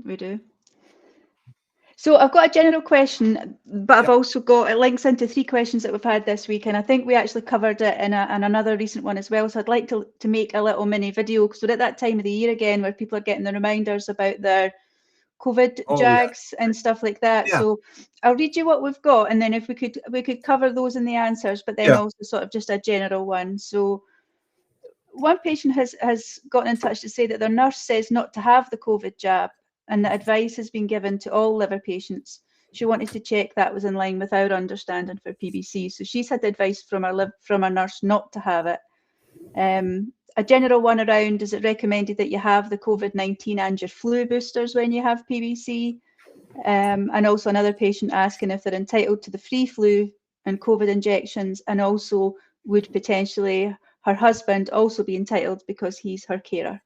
We do. So I've got a general question, but I've also got, it links into 3 questions that we've had this week, and I think we actually covered it in another recent one as well. So I'd like to make a little mini video, because we're at that time of the year again where people are getting the reminders about their COVID jags and stuff like that. So I'll read you what we've got, and then if we could cover those in the answers, but then also sort of just a general one. So one patient has gotten in touch to say that their nurse says not to have the COVID jab, and that advice has been given to all liver patients. She wanted to check that was in line with our understanding for PBC. So she's had advice from her nurse not to have it. A general one around, is it recommended that you have the COVID-19 and your flu boosters when you have PBC? And also another patient asking if they're entitled to the free flu and COVID injections, and also would potentially her husband also be entitled because he's her carer.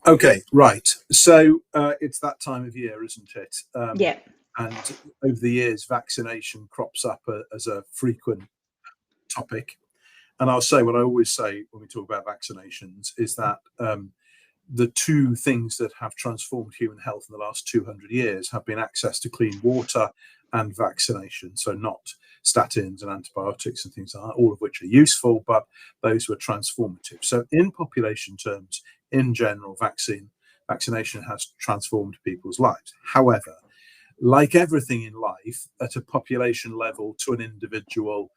Okay, right. So it's that time of year, isn't it? Yeah. And over the years, vaccination crops up as a frequent topic. And I'll say what I always say when we talk about vaccinations is that the 2 things that have transformed human health in the last 200 years have been access to clean water and vaccination. So not statins and antibiotics and things like that, all of which are useful, but those were transformative. So in population terms, in general, vaccination has transformed people's lives. However, like everything in life, at a population level to an individual,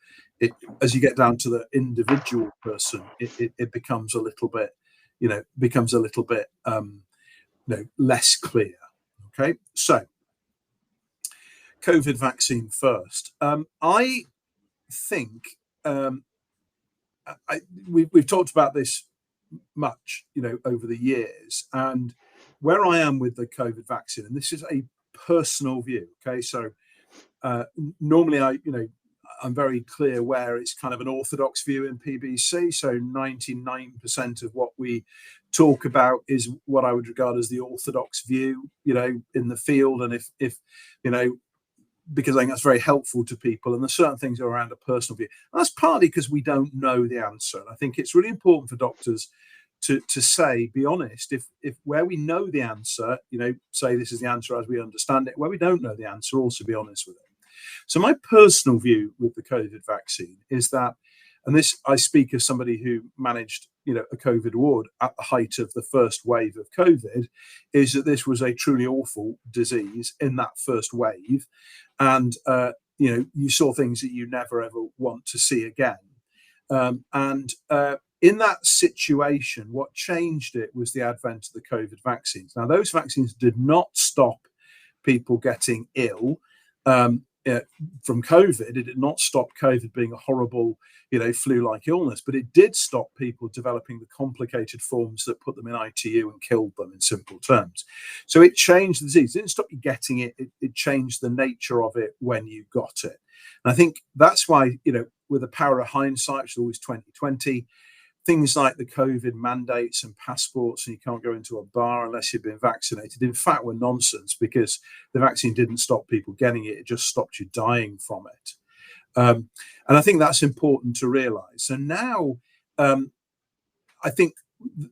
as you get down to the individual person, it becomes a little bit, less clear. Okay, so COVID vaccine first. I think we've talked about this much, over the years, and where I am with the COVID vaccine, and this is a personal view. Okay, so normally I'm very clear where it's kind of an orthodox view in PBC. So 99% of what we talk about is what I would regard as the orthodox view, in the field. And if because I think that's very helpful to people. And there's certain things around a personal view. And that's partly because we don't know the answer. And I think it's really important for doctors to say, be honest, if where we know the answer, say this is the answer as we understand it. Where we don't know the answer, also be honest with it. So my personal view with the COVID vaccine is that, and this I speak as somebody who managed, a COVID ward at the height of the first wave of COVID, is that this was a truly awful disease in that first wave. And, you saw things that you never ever want to see again. In that situation, what changed it was the advent of the COVID vaccines. Now, those vaccines did not stop people getting ill from COVID. It did not stop COVID being a horrible, flu-like illness, but it did stop people developing the complicated forms that put them in ITU and killed them, in simple terms. So it changed the disease. It didn't stop you getting it. It changed the nature of it when you got it. And I think that's why, with the power of hindsight, which is always 2020, things like the COVID mandates and passports, and you can't go into a bar unless you've been vaccinated, in fact, were nonsense, because the vaccine didn't stop people getting it. It just stopped you dying from it. And I think that's important to realize. So now, I think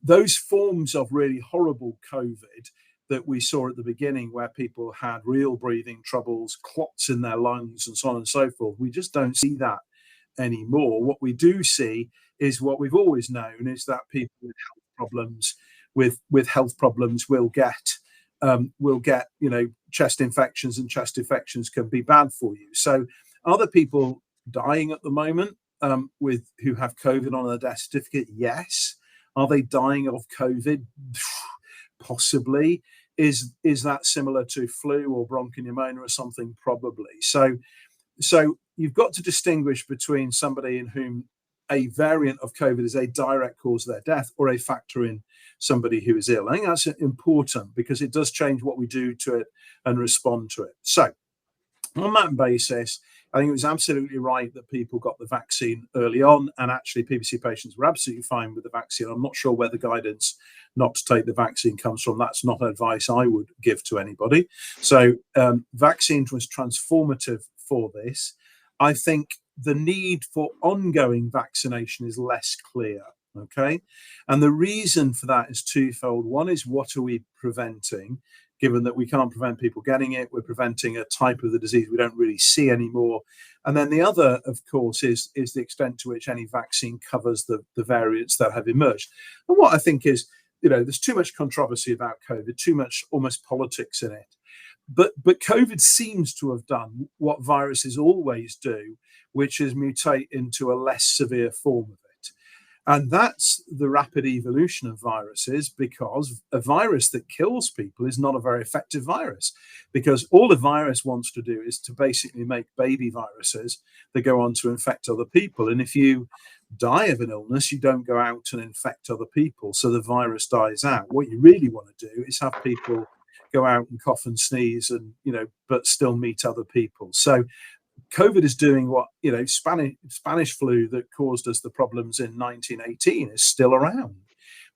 those forms of really horrible COVID that we saw at the beginning, where people had real breathing troubles, clots in their lungs, and so on and so forth, we just don't see that anymore. What we do see is what we've always known, is that people with health problems will get chest infections, and chest infections can be bad for you. So are there people dying at the moment who have COVID on their death certificate? Yes. Are they dying of COVID? Possibly. Is that similar to flu or bronchopneumonia or something? Probably. So you've got to distinguish between somebody in whom a variant of COVID is a direct cause of their death, or a factor in somebody who is ill. I think that's important, because it does change what we do to it and respond to it. So on that basis, I think it was absolutely right that people got the vaccine early on, and actually PBC patients were absolutely fine with the vaccine. I'm not sure where the guidance not to take the vaccine comes from. That's not advice I would give to anybody. So vaccine was transformative for this. I think the need for ongoing vaccination is less clear. Okay. And the reason for that is twofold. One is, what are we preventing? Given that we can't prevent people getting it, we're preventing a type of the disease we don't really see anymore. And then the other, of course, is the extent to which any vaccine covers the variants that have emerged. And what I think is, there's too much controversy about COVID, too much almost politics in it. But COVID seems to have done what viruses always do, which is mutate into a less severe form of it. And that's the rapid evolution of viruses, because a virus that kills people is not a very effective virus, because all a virus wants to do is to basically make baby viruses that go on to infect other people. And if you die of an illness, you don't go out and infect other people, so the virus dies out. What you really want to do is have people go out and cough and sneeze and, but still meet other people. So COVID is doing what, Spanish flu that caused us the problems in 1918 is still around,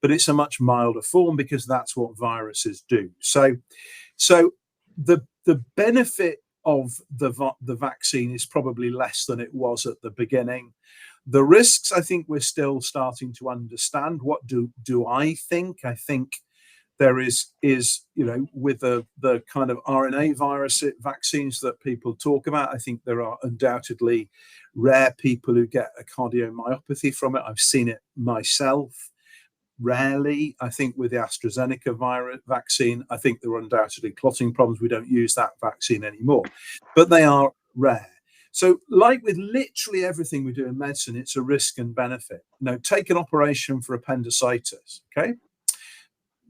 but it's a much milder form, because that's what viruses do. So the benefit of the vaccine is probably less than it was at the beginning. The risks, I think we're still starting to understand. What do I think? I think there is with the kind of RNA virus vaccines that people talk about, I think there are undoubtedly rare people who get a cardiomyopathy from it. I've seen it myself. Rarely. I think with the AstraZeneca virus vaccine, I think there are undoubtedly clotting problems. We don't use that vaccine anymore, but they are rare. So like with literally everything we do in medicine, it's a risk and benefit. Take an operation for appendicitis, okay?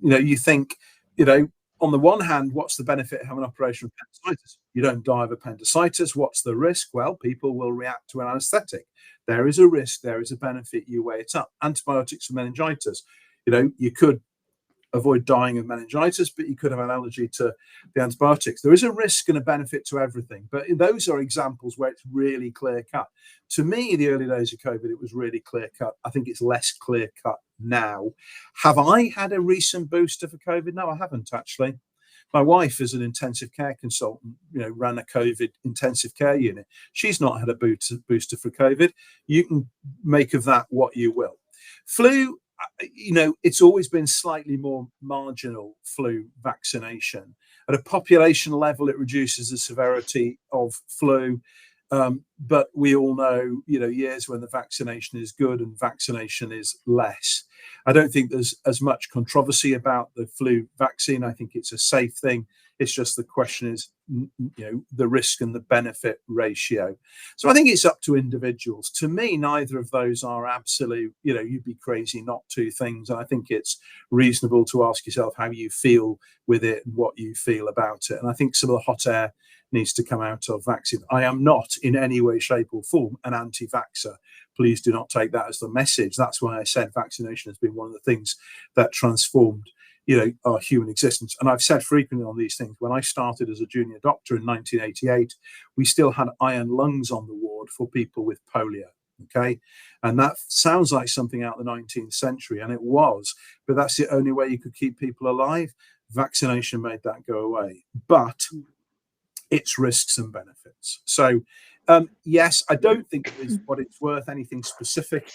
You think, on the one hand, what's the benefit of having an operation of appendicitis? You don't die of appendicitis. What's the risk? Well, people will react to an anesthetic. There is a risk, there is a benefit, you weigh it up. Antibiotics for meningitis. You could avoid dying of meningitis, but you could have an allergy to the antibiotics. There is a risk and a benefit to everything, but those are examples where it's really clear cut. To me, the early days of COVID, it was really clear cut. I think it's less clear cut now. Have I had a recent booster for COVID? No, I haven't actually. My wife is an intensive care consultant, ran a COVID intensive care unit. She's not had a booster for COVID. You can make of that what you will. Flu, it's always been slightly more marginal flu vaccination. At a population level, it reduces the severity of flu. But we all know, years when the vaccination is good and vaccination is less. I don't think there's as much controversy about the flu vaccine. I think it's a safe thing. It's just the question is, the risk and the benefit ratio. So I think it's up to individuals. To me, neither of those are absolute, you'd be crazy not to things. And I think it's reasonable to ask yourself how you feel with it and what you feel about it. And I think some of the hot air needs to come out of vaccine. I am not in any way, shape or form an anti-vaxxer. Please do not take that as the message. That's why I said vaccination has been one of the things that transformed our human existence. And I've said frequently on these things, when I started as a junior doctor in 1988, we still had iron lungs on the ward for people with polio. Okay. And that sounds like something out of the 19th century, and it was, but that's the only way you could keep people alive. Vaccination made that go away, but its risks and benefits. So yes, I don't think it is what it's worth anything specific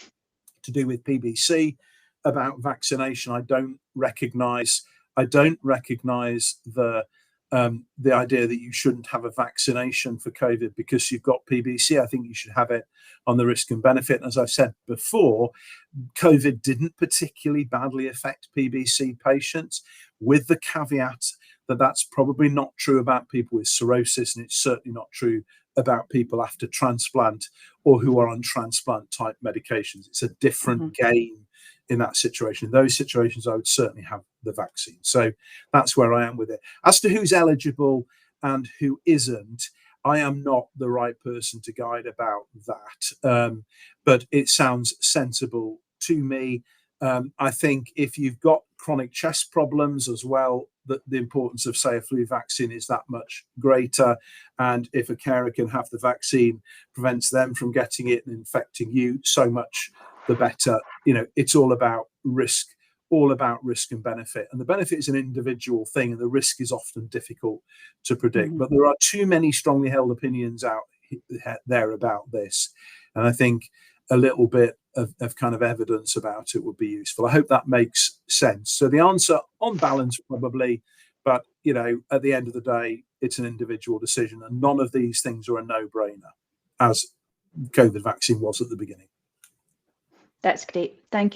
to do with PBC about vaccination. I don't recognize the idea that you shouldn't have a vaccination for COVID because you've got PBC. I think you should have it on the risk and benefit. And as I've said before, COVID didn't particularly badly affect PBC patients, with the caveat that that's probably not true about people with cirrhosis, and it's certainly not true about people after transplant or who are on transplant type medications. It's a different game in that situation. In those situations, I would certainly have the vaccine. So that's where I am with it. As to who's eligible and who isn't, I am not the right person to guide about that. But it sounds sensible to me. I think if you've got chronic chest problems as well, that the importance of, say, a flu vaccine is that much greater. And if a carer can have the vaccine, prevents them from getting it and infecting you, so much the better. It's all about risk and benefit. And the benefit is an individual thing, and the risk is often difficult to predict. But there are too many strongly held opinions out there about this. And I think a little bit of kind of evidence about it would be useful. I hope that makes sense. So the answer on balance, probably, but at the end of the day, it's an individual decision, and none of these things are a no-brainer, as COVID vaccine was at the beginning. That's great. Thank you.